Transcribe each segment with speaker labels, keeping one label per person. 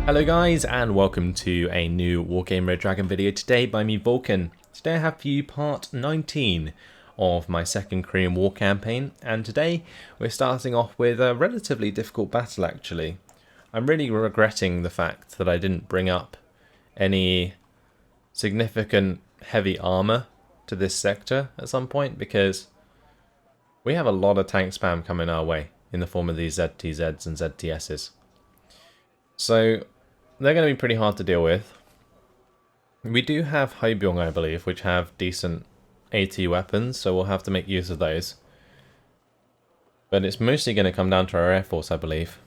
Speaker 1: Hello guys, and welcome to a new Wargame Red Dragon video today by me, Vulcan. Today I have for you part 19 of my second Korean War campaign, and today we're starting off with a relatively difficult battle actually. I'm really regretting the fact that I didn't bring up any significant heavy armor to this sector at some point, because we have a lot of tank spam coming our way in the form of these ZTZs and ZTSs. So they're going to be pretty hard to deal with. We do have Haebyong, I believe, which have decent AT weapons, so we'll have to make use of those. But it's mostly going to come down to our Air Force, I believe.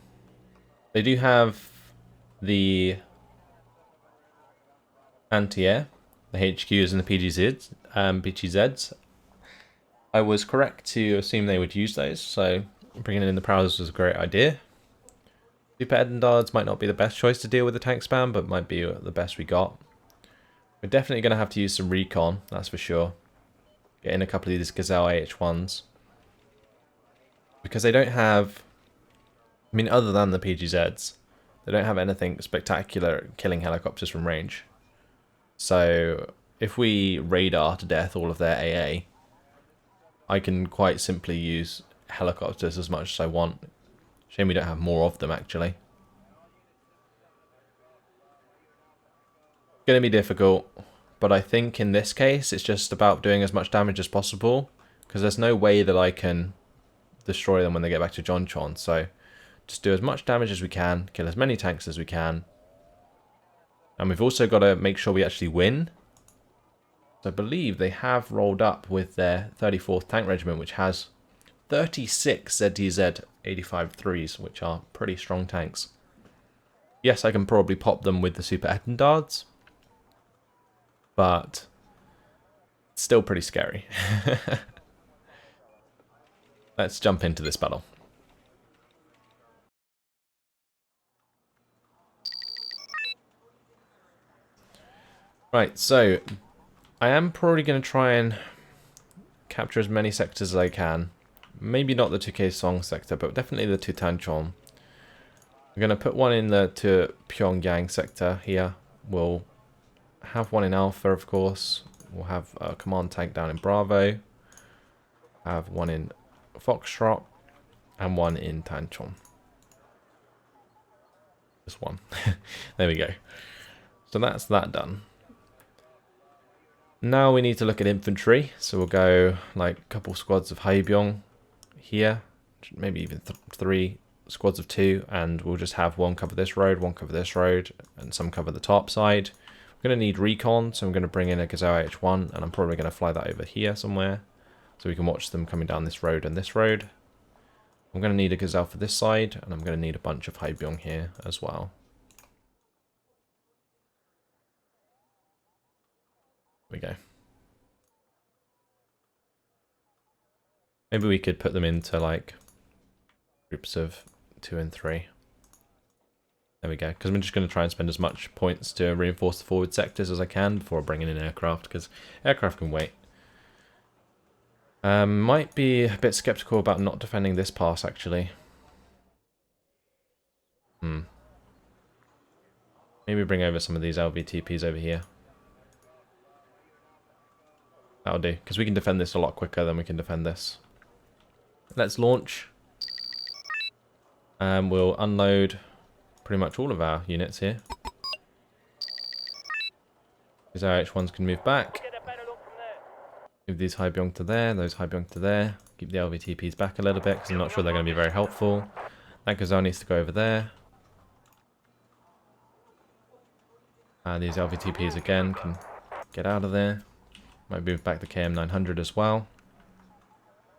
Speaker 1: They do have the anti-air, the HQs and the PGZs. I was correct to assume they would use those, so bringing in the Prowlers was a great idea. Super Edendards might not be the best choice to deal with the tank spam, but might be the best we got. We're definitely going to have to use some recon, that's for sure. Get in a couple of these Gazelle AH1s. Because they don't have... I mean, other than the PGZs, they don't have anything spectacular at killing helicopters from range. So, if we radar to death all of their AA, I can quite simply use helicopters as much as I want. Shame we don't have more of them, actually. Going to be difficult, but I think in this case it's just about doing as much damage as possible, because there's no way that I can destroy them when they get back to Jeoncheon. So just do as much damage as we can, kill as many tanks as we can, and we've also got to make sure we actually win. So I believe they have rolled up with their 34th Tank Regiment, which has 36 ZTZ 85-3s, which are pretty strong tanks. Yes, I can probably pop them with the Super Edendards, but it's still pretty scary. Let's jump into this battle. Right, so I am probably going to try and capture as many sectors as I can. Maybe not the 2K Song sector, but definitely the 2 Tanchon. We're going to put one in the 2 Pyongyang sector here. We'll have one in Alpha, of course. We'll have a command tank down in Bravo. Have one in Foxtrot. And one in Tanchon. Just one. There we go. So that's that done. Now we need to look at infantry. So we'll go like a couple squads of Haebyong here, maybe even 3 squads of 2, and we'll just have one cover this road, one cover this road, and some cover the top side. We're going to need recon, so I'm going to bring in a Gazelle H1, and I'm probably going to fly that over here somewhere, so we can watch them coming down this road and this road. I'm going to need a Gazelle for this side, and I'm going to need a bunch of Haebyong here as well. There we go. Maybe we could put them into like groups of 2 and 3. There we go. Because I'm just going to try and spend as much points to reinforce the forward sectors as I can before bringing in aircraft, because aircraft can wait. Might be a bit skeptical about not defending this pass actually. Maybe bring over some of these LVTPs over here. That'll do, because we can defend this a lot quicker than we can defend this. Let's launch. And we'll unload pretty much all of our units here. These RH1s can move back. Move these Haebyong to there, those Haebyong to there. Keep the LVTPs back a little bit, because I'm not sure they're going to be very helpful. That Gazelle needs to go over there. These LVTPs again can get out of there. Might move back the KM900 as well.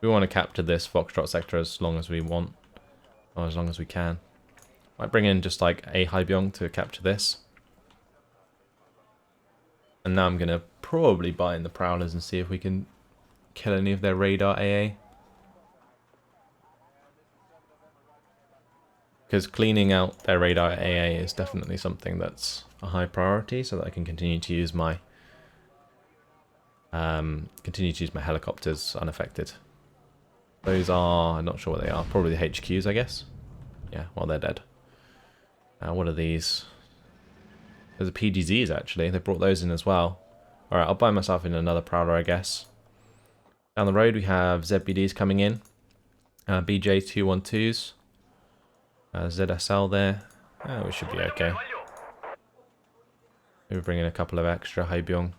Speaker 1: We want to capture this Foxtrot sector as long as we want, or as long as we can. Might bring in just like a Haebyong to capture this. And now I'm going to probably buy in the Prowlers and see if we can kill any of their radar AA. Because cleaning out their radar AA is definitely something that's a high priority, so that I can continue to use my helicopters unaffected. Those are, I'm not sure what they are, probably the HQs, I guess. Yeah, well, they're dead. What are these? There's a PGZs actually. They brought those in as well. Alright, I'll buy myself in another Prowler, I guess. Down the road we have ZBDs coming in. BJ212s. ZSL there. Oh, we should be okay. Maybe bring in a couple of extra Haibyong.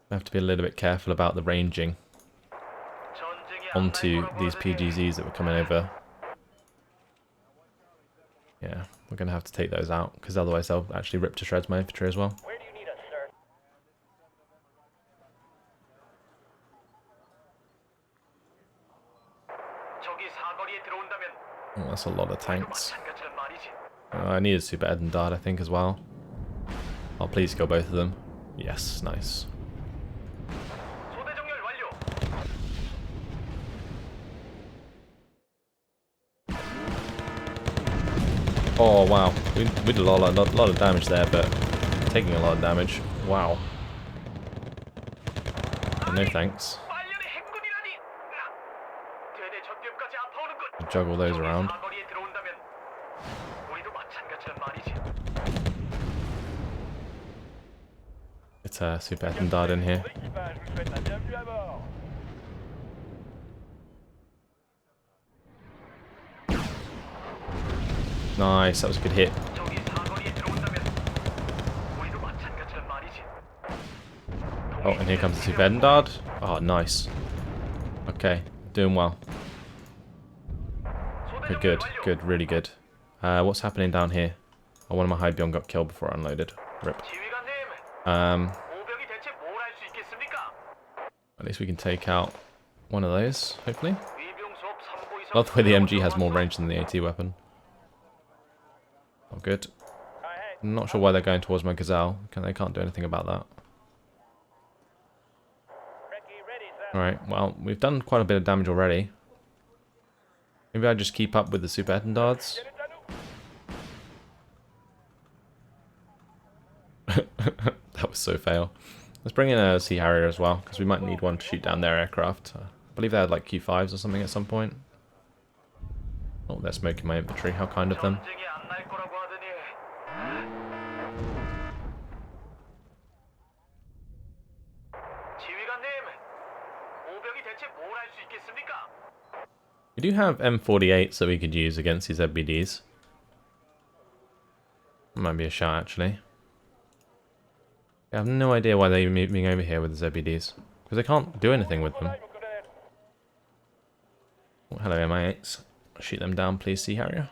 Speaker 1: I have to be a little bit careful about the ranging onto these PGZs that were coming over. Yeah, we're going to have to take those out, because otherwise they'll actually rip to shreds my infantry as well.
Speaker 2: Where do you need us, sir?
Speaker 1: Oh, that's a lot of tanks. I need a Super Ed and Dart, I think, as well. Oh, please kill both of them. Yes, nice. Oh wow, we did a lot of damage there, but taking a lot of damage. Wow. Oh, no thanks. Juggle those around. It's a Super Ed and Dart in here. Nice, that was a good hit. Oh, and here comes the Super Ed and Dart. Oh, nice. Okay, doing well. Good, really good. What's happening down here? Oh, one of my Haibyong got killed before I unloaded. Rip. At least we can take out one of those, hopefully. Love the way the MG has more range than the AT weapon. Oh, good. I'm not sure why they're going towards my Gazelle. They can't do anything about that. Alright, well, we've done quite a bit of damage already. Maybe I just keep up with the Super Ed and Darts. That was so fail. Let's bring in a Sea Harrier as well, because we might need one to shoot down their aircraft. I believe they had like Q5s or something at some point. Oh, they're smoking my infantry. How kind of them. We do have M48s that we could use against these ZBDs. Might be a shot, actually. I have no idea why they're moving over here with the ZBDs. Because they can't do anything with them. Oh, hello, MI8s. Shoot them down, please, Sea Harrier.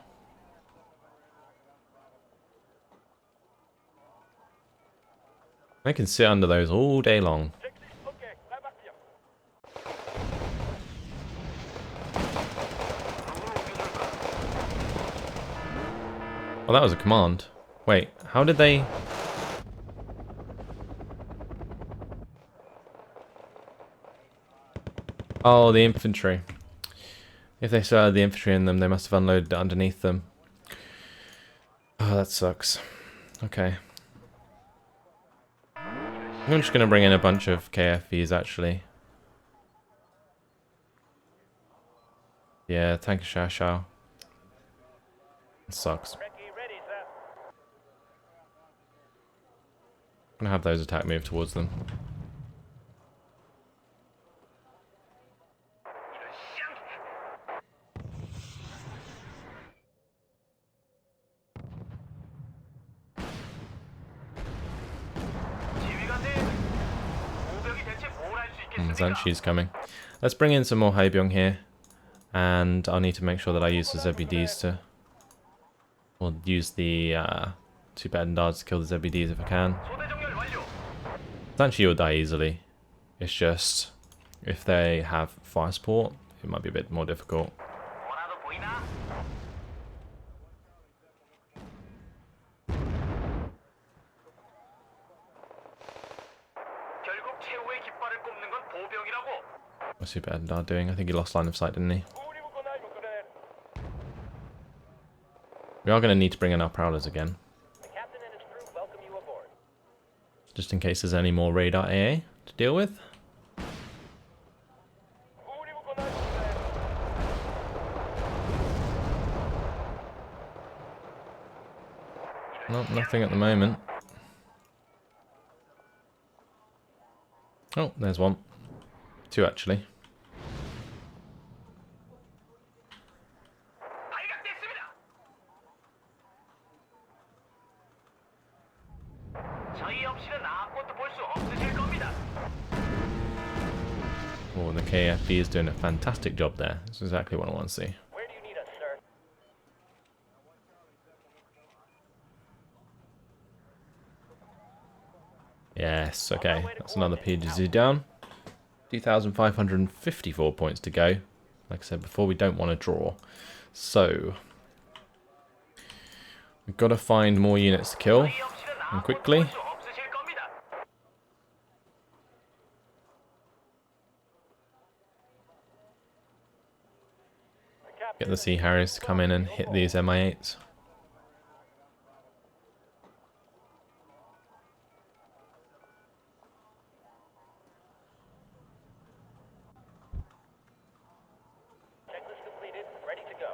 Speaker 1: I can sit under those all day long. Oh, that was a command. Wait, how did they... Oh, the infantry. If they still had the infantry in them, they must have unloaded it underneath them. Oh, that sucks. Okay. I'm just going to bring in a bunch of KFVs, actually. Yeah, tank of Shashao. It sucks. I'm going to have those attack move towards them. Zanshi's coming. Let's bring in some more Haibyong here. And I'll need to make sure that I use the ZBDs to... Or use the Super Ed and Darts to kill the ZBDs if I can. Zanshi will die easily. It's just... If they have fire support, it might be a bit more difficult. What's Super Ed and Dart doing? I think he lost line of sight, didn't he? We are going to need to bring in our Prowlers again. Just in case there's any more radar AA to deal with. Nope, nothing at the moment. Oh, there's one. Two, actually. Oh, the KFB is doing a fantastic job there. That's exactly what I want to see.
Speaker 2: Where do you need us, sir?
Speaker 1: Yes, okay. That's another PGZ down. 2,554 points to go. Like I said before, we don't want to draw. So, we've got to find more units to kill, and quickly. Get the Sea Harriers to come in and hit these MI8s.
Speaker 2: Checklist completed. Ready to go.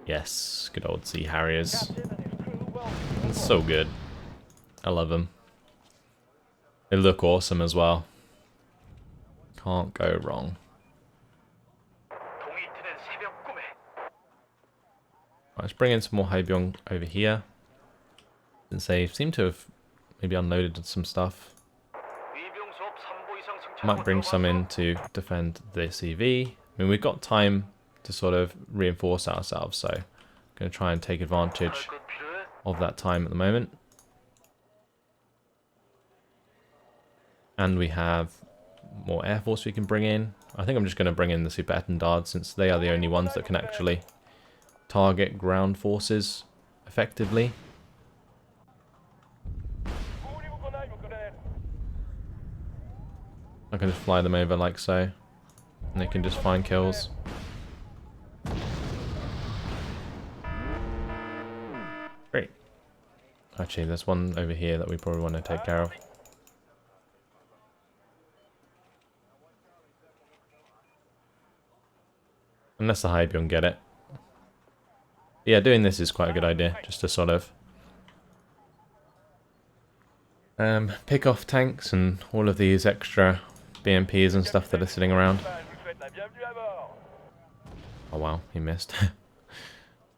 Speaker 1: Yes, good old Sea Harriers.
Speaker 2: Captain and his crew, well,
Speaker 1: It's so good. I love them. They look awesome as well. Can't go wrong. Let's bring in some more Haebyong over here. Since they seem to have maybe unloaded some stuff. Might bring some in to defend the CV. I mean, we've got time to sort of reinforce ourselves, so I'm going to try and take advantage of that time at the moment. And we have more Air Force we can bring in. I think I'm just going to bring in the Super Etendard since they are the only ones that can actually target ground forces effectively. I can just fly them over like so, and they can just find kills. Great. Actually, there's one over here that we probably want to take care of. Unless the Haebyong get it. Yeah, doing this is quite a good idea, just to sort of pick off tanks and all of these extra BMPs and stuff that are sitting around. Oh wow, he missed.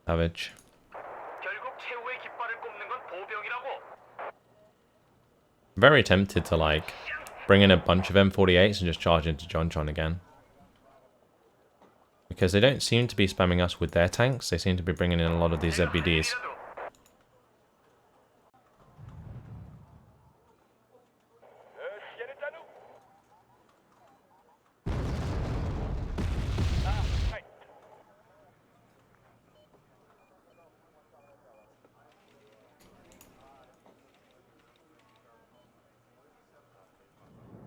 Speaker 1: Savage. Very tempted to like bring in a bunch of M48s and just charge into John again. Because they don't seem to be spamming us with their tanks, they seem to be bringing in a lot of these ZBDs.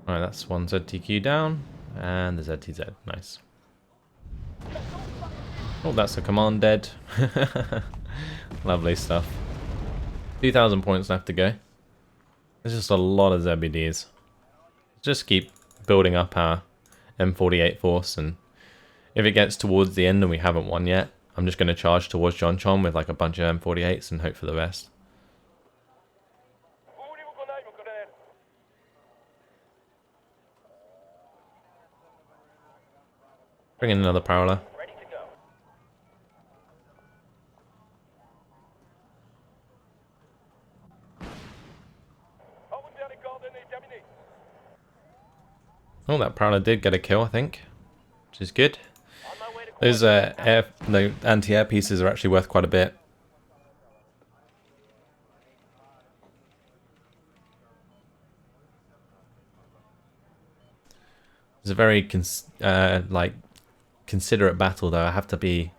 Speaker 1: Alright, that's one ZTQ down, and the ZTZ, nice. Oh, that's a command dead. Lovely stuff. 2,000 points left to go. There's just a lot of ZBDs. Just keep building up our M48 force, and if it gets towards the end and we haven't won yet, I'm just going to charge towards Jeoncheon with like a bunch of M48s and hope for the best. Bring in another Prowler.
Speaker 2: Ready to go.
Speaker 1: Oh, that Prowler did get a kill, I think, which is good.
Speaker 2: On my way to
Speaker 1: Those anti-air pieces are actually worth quite a bit. It's a very considerate battle, though. I have to be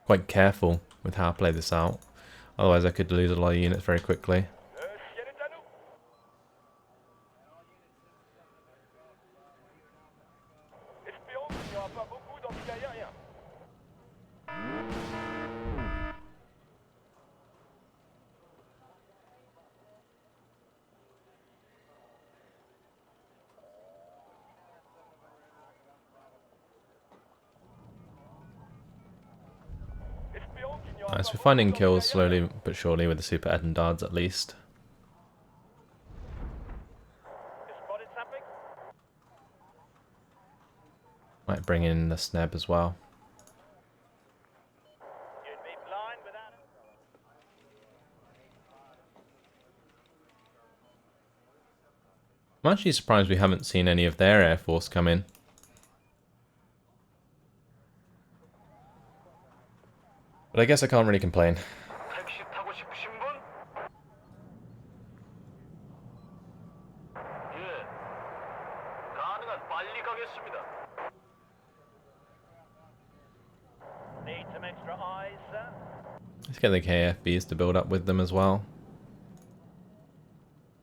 Speaker 1: quite careful with how I play this out. Otherwise, I could lose a lot of units very quickly. Nice, we're finding kills slowly but surely with the super Edendards at least.
Speaker 2: Spotted something?
Speaker 1: Might bring in the Sneb as well.
Speaker 2: You'd be blind without it.
Speaker 1: I'm actually surprised we haven't seen any of their Air Force come in. But I guess I can't really complain.
Speaker 2: 택시 타고 싶으신 분? 예. 가능한 빨리 가겠습니다. Need some extra eyes, sir?
Speaker 1: Let's get the KFBs to build up with them as well.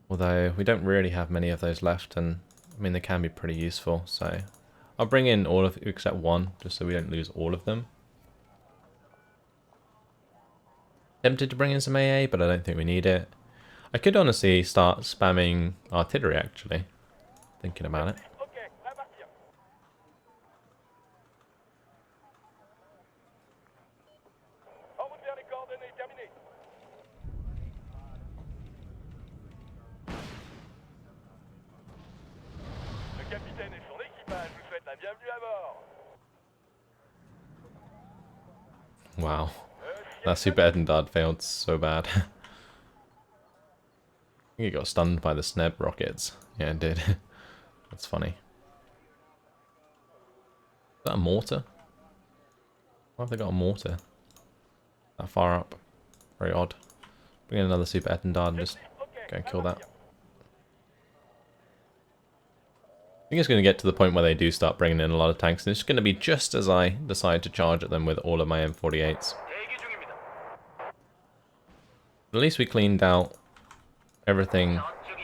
Speaker 1: Although we don't really have many of those left, and I mean they can be pretty useful, so I'll bring in all of except one, just so we don't lose all of them. Tempted to bring in some AA, but I don't think we need it. I could honestly start spamming artillery actually, thinking about it.
Speaker 2: Okay, là partir. En route vers les coordonnées, terminé. Le capitaine et son équipage vous souhaitent la bienvenue à bord.
Speaker 1: Wow, that super Edendard failed so bad. I think he got stunned by the Sneb rockets. Yeah, it did. That's funny. Is that a mortar? Why have they got a mortar that far up? Very odd. Bring in another super Edendard and just go and kill that. I think it's going to get to the point where they do start bringing in a lot of tanks, and it's going to be just as I decide to charge at them with all of my M48s.
Speaker 2: 대기 중입니다.
Speaker 1: At least we cleaned out everything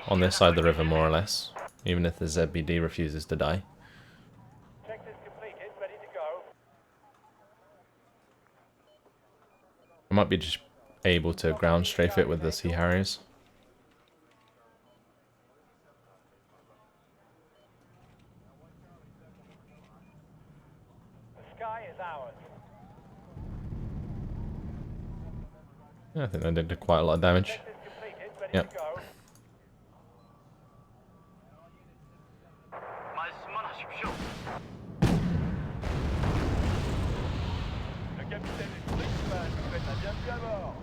Speaker 1: on this side of the river, more or less. Even if the ZBD refuses to die.
Speaker 2: Checklist completed, ready to go.
Speaker 1: I might be just able to ground strafe it with the Sea Harriers.
Speaker 2: The sky is ours.
Speaker 1: Yeah, I think they did quite a lot of damage.
Speaker 2: Checklist completed, ready
Speaker 1: Yep.
Speaker 2: to go. 말씀만 하십시오. Le capitaine et son équipage vous souhaitent la bienvenue à bord.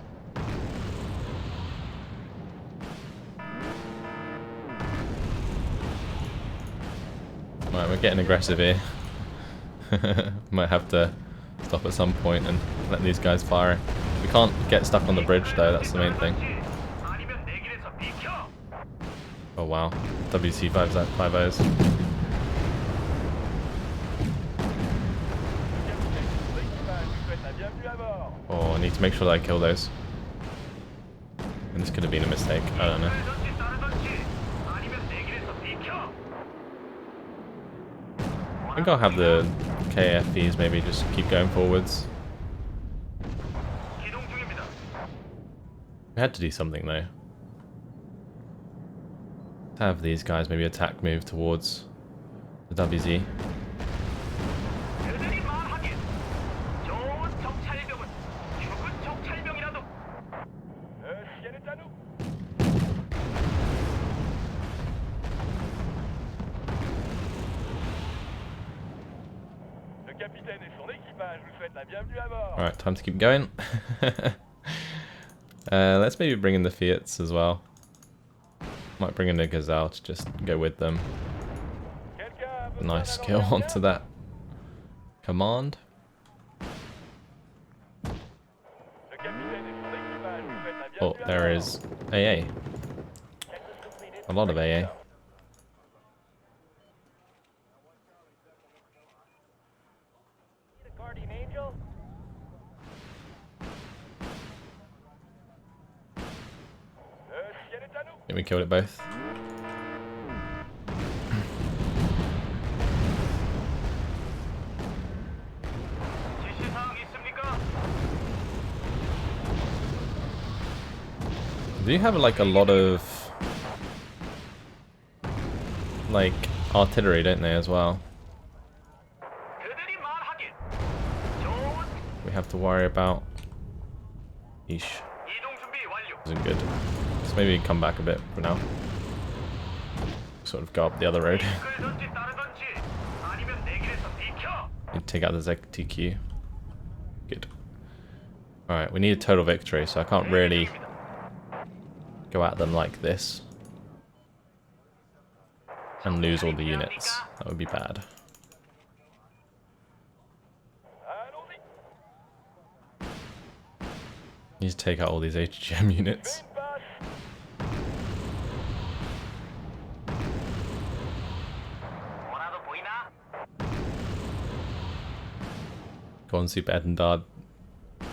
Speaker 1: Right, we're getting aggressive here. Might have to stop at some point and let these guys fire. We can't get stuck on the bridge though, that's the main thing.
Speaker 2: 아니면 내 길에서 비켜.
Speaker 1: Oh wow, WC5s at 5Os. Oh, I need to make sure that I kill those. And this could have been a mistake, I don't know. I think I'll have the KFPs maybe just keep going forwards. We had to do something though. Have these guys maybe attack move towards the WZ. Alright, time to keep going. Let's maybe bring in the Fiats as well. Might bring in a Gazelle to just go with them. A nice kill onto that command. Oh, there is AA. A lot of AA. I think we killed it both. Do you have like a lot of like artillery, don't they, as well? We have to worry about. Eesh. Isn't good. Just maybe come back a bit for now. Sort of go up the other road. And take out the ZTQ. Good. Alright, we need a total victory, so I can't really go at them like this. And lose all the units. That would be bad. Need to take out all these HGM units. Go on, Super Edendard.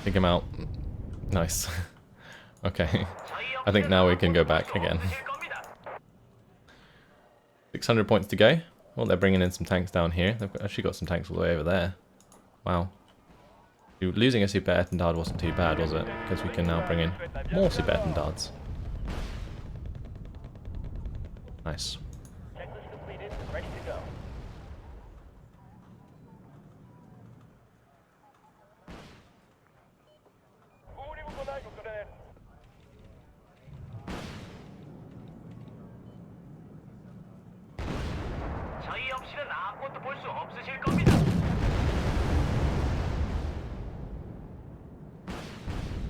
Speaker 1: Take him out. Nice. Okay. I think now we can go back again. 600 points to go. Oh, they're bringing in some tanks down here. They've actually got some tanks all the way over there. Wow. Losing a Super Etendard wasn't too bad, was it? Because we can now bring in more Super Etendards. Nice.
Speaker 2: Checklist completed. Ready to go.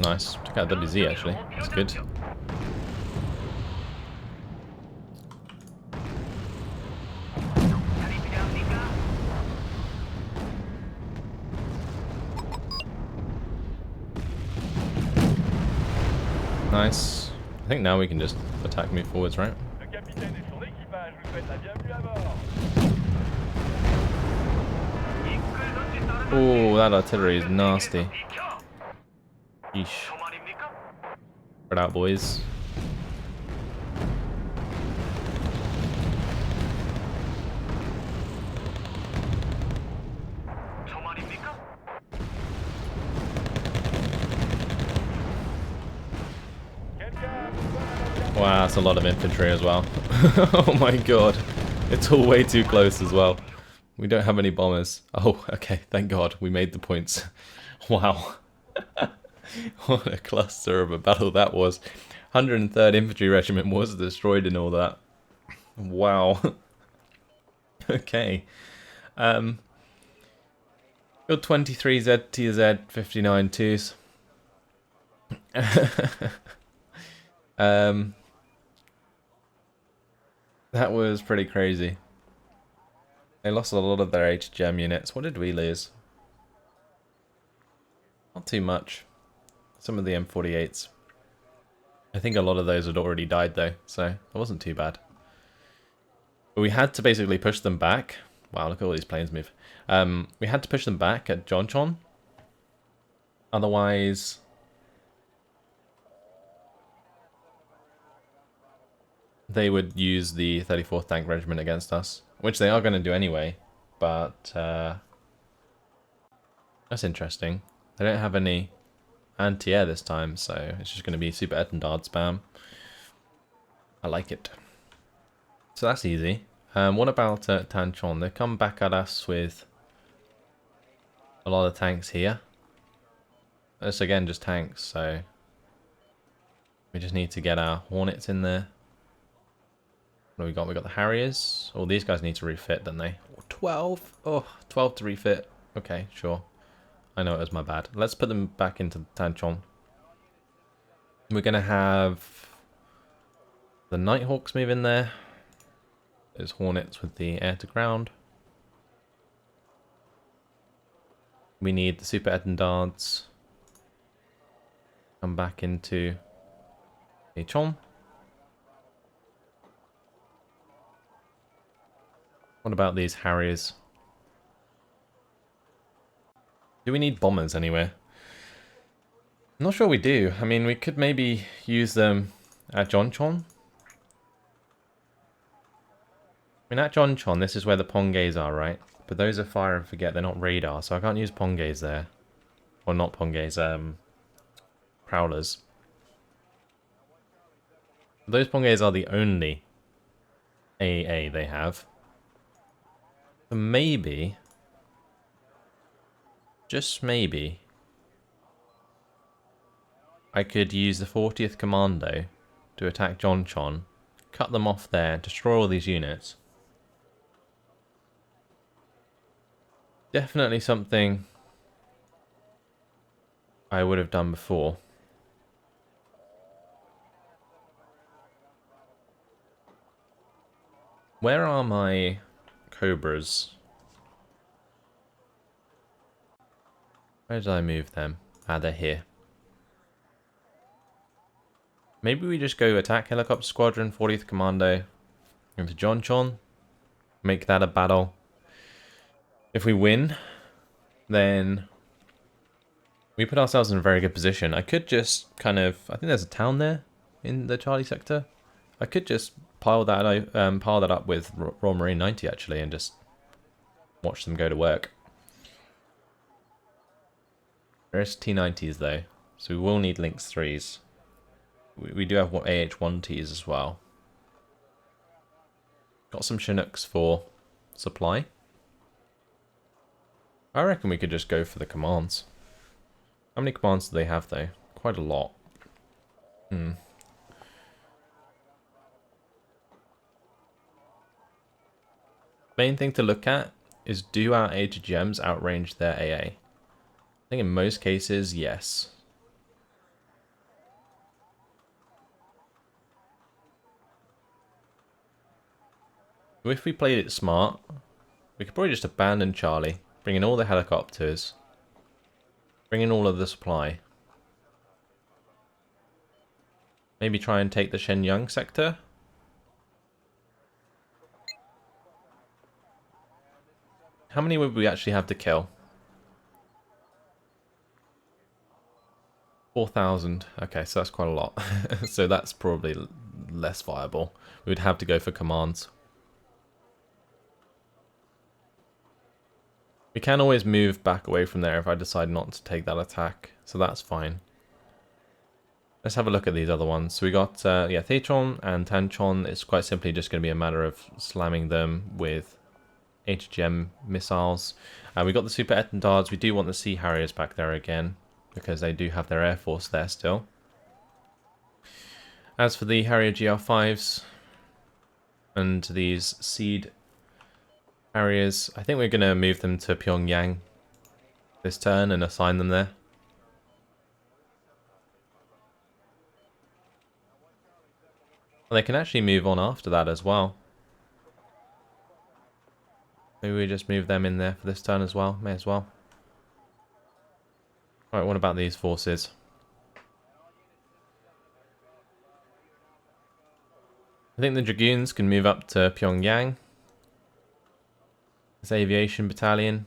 Speaker 1: Nice. Took out WZ actually. That's good. Nice. I think now we can just attack, move forwards, right? Oh, that artillery is nasty. Yeesh. Spread out, boys. Wow, that's a lot of infantry as well. Oh my god. It's all way too close as well. We don't have any bombers. Oh, okay, thank god. We made the points. Wow. What a cluster of a battle that was. 103rd Infantry Regiment was destroyed in all that. Wow. Okay. Got 23 ZTZ 59 twos. That was pretty crazy. They lost a lot of their HGM units. What did we lose? Not too much. Some of the M48s. I think a lot of those had already died though, so it wasn't too bad. But we had to basically push them back. Wow, look at all these planes move. We had to push them back at Jonchon. Otherwise... they would use the 34th Tank Regiment against us. Which they are going to do anyway. But... that's interesting. They don't have any anti-air this time, so it's just going to be Super Etendard spam. I like it. So that's easy. What about Tanchon? They come back at us with a lot of tanks here. This again just tanks, so we just need to get our Hornets in there. What do we got? We got the Harriers. Oh, these guys need to refit, don't they? 12? Oh, 12 to refit. Okay, sure. I know it was my bad. Let's put them back into Tanchon. We're going to have the Nighthawks move in there. Those Hornets with the air to ground. We need the Super Etendards. Come back into Tanchon. What about these Harriers? Do we need bombers anywhere? I'm not sure we do. I mean, we could maybe use them at Jonchon. I mean, at Jonchon, this is where the Pongays are, right? But those are fire and forget. They're not radar, so I can't use Pongays there. Or not Pongays, Prowlers. Those Pongays are the only AA they have. So maybe... just maybe... I could use the 40th Commando to attack Johnchon, cut them off there, destroy all these units. Definitely something I would have done before. Where are my Cobras? Where did I move them? Ah, they're here. Maybe we just go attack Helicopter Squadron, 40th Commando, into Johnchon, make that a battle. If we win, then we put ourselves in a very good position. I could just kind of... I think there's a town there in the Charlie sector. I could just pile that up with Royal Marine 90 actually and just watch them go to work. There's T90s though, so we will need Lynx 3s. We do have AH-1Ts as well. Got some Chinooks for supply. I reckon we could just go for the commands. How many commands do they have though? Quite a lot. Main thing to look at is, do our AGMs outrange their AA? I think in most cases, yes. If we played it smart, we could probably just abandon Charlie, bring in all the helicopters, bring in all of the supply. Maybe try and take the Shenyang sector. How many would we actually have to kill? 4,000. Okay, so that's quite a lot. So that's probably less viable. We would have to go for commands. We can always move back away from there if I decide not to take that attack, so that's fine. Let's have a look at these other ones. So we got, Theitron and Tanchon. It's quite simply just going to be a matter of slamming them with HGM missiles. We got the Super Etendards. We do want the Sea Harriers back there again, because they do have their Air Force there still. As for the Harrier GR5s and these Seed Harriers, I think we're going to move them to Pyongyang this turn and assign them there. Well, they can actually move on after that as well. Maybe we just move them in there for this turn as well. May as well. Alright, what about these forces? I think the Dragoons can move up to Pyongyang. This Aviation Battalion.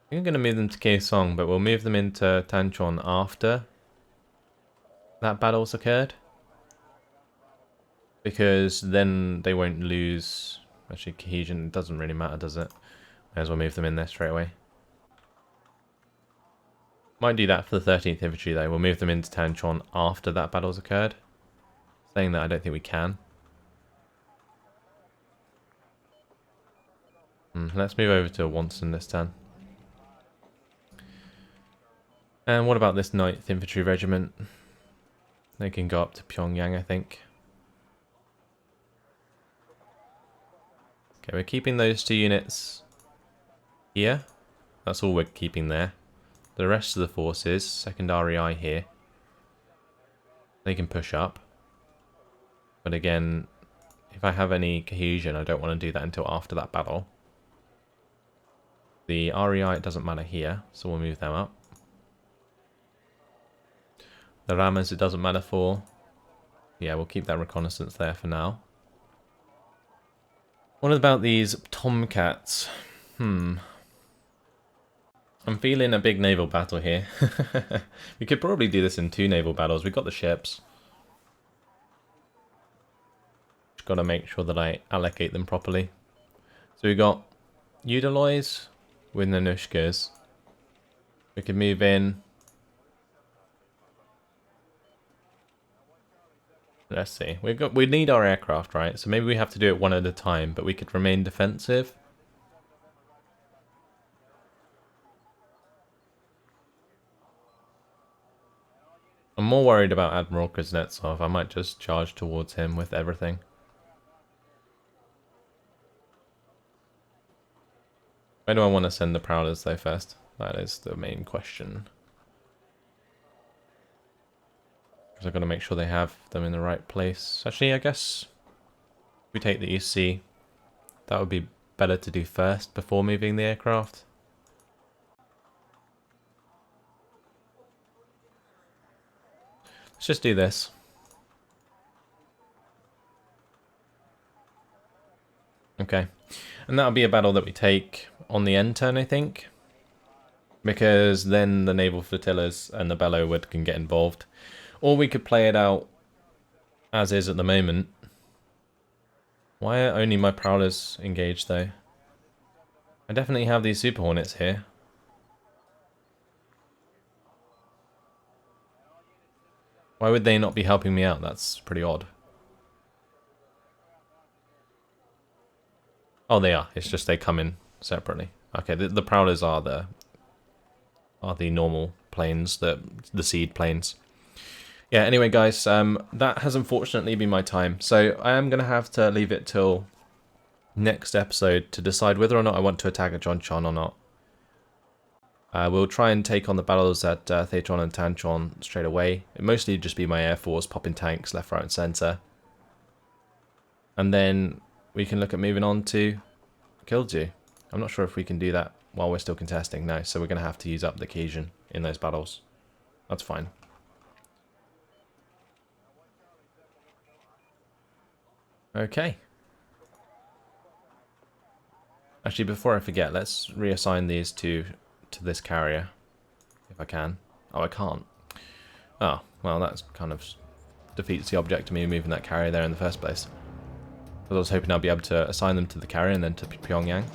Speaker 1: I think I'm going to move them to Kaesong, but we'll move them into Tanchon after that battle's occurred. Because then they won't lose... Actually, cohesion doesn't really matter, does it? May as well move them in there straight away. Might do that for the 13th Infantry though. We'll move them into Tanchon after that battle's occurred. Saying that, I don't think we can. Let's move over to Wonsan this turn. And what about this 9th Infantry Regiment? They can go up to Pyongyang, I think. Okay, we're keeping those 2 units here. That's all we're keeping there. The rest of the forces, 2nd REI here, they can push up. But again, if I have any cohesion, I don't want to do that until after that battle. The REI, it doesn't matter here, so we'll move them up. The rammers, it doesn't matter for. Yeah, we'll keep that reconnaissance there for now. What about these Tomcats? I'm feeling a big naval battle here. We could probably do this in 2 naval battles. We've got the ships. Just got to make sure that I allocate them properly. So we got Udaloys with Nanushkas. We can move in. Let's see. We need our aircraft, right? So maybe we have to do it one at a time, but we could remain defensive. I'm more worried about Admiral Kuznetsov. I might just charge towards him with everything. Where do I want to send the Prowlers though first? That is the main question. Because I've got to make sure they have them in the right place. Actually, I guess if we take the EC, that would be better to do first before moving the aircraft. Let's just do this. Okay. And that'll be a battle that we take on the end turn, I think. Because then the naval flotillas and the Bellowwood can get involved. Or we could play it out as is at the moment. Why are only my Prowlers engaged though? I definitely have these Super Hornets here. Why would they not be helping me out? That's pretty odd. Oh, they are. It's just they come in separately. Okay, the Prowlers are the normal planes, the seed planes. Yeah, anyway guys, that has unfortunately been my time. So I am going to have to leave it till next episode to decide whether or not I want to attack at Jonchan or not. We'll try and take on the battles at Theatron and Tanchon straight away. It'll mostly just be my Air Force popping tanks left, right and centre. And then we can look at moving on to Killdew. I'm not sure if we can do that while we're still contesting. No, so we're going to have to use up the cohesion in those battles. That's fine. Okay. Actually, before I forget, let's reassign these to this carrier, if I can. Oh, I can't. Oh, well, that's kind of defeats the object of me moving that carrier there in the first place. I was hoping I'd be able to assign them to the carrier and then to Pyongyang.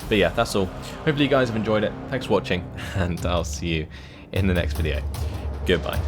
Speaker 1: But yeah, that's all. Hopefully you guys have enjoyed it. Thanks for watching, and I'll see you in the next video. Goodbye.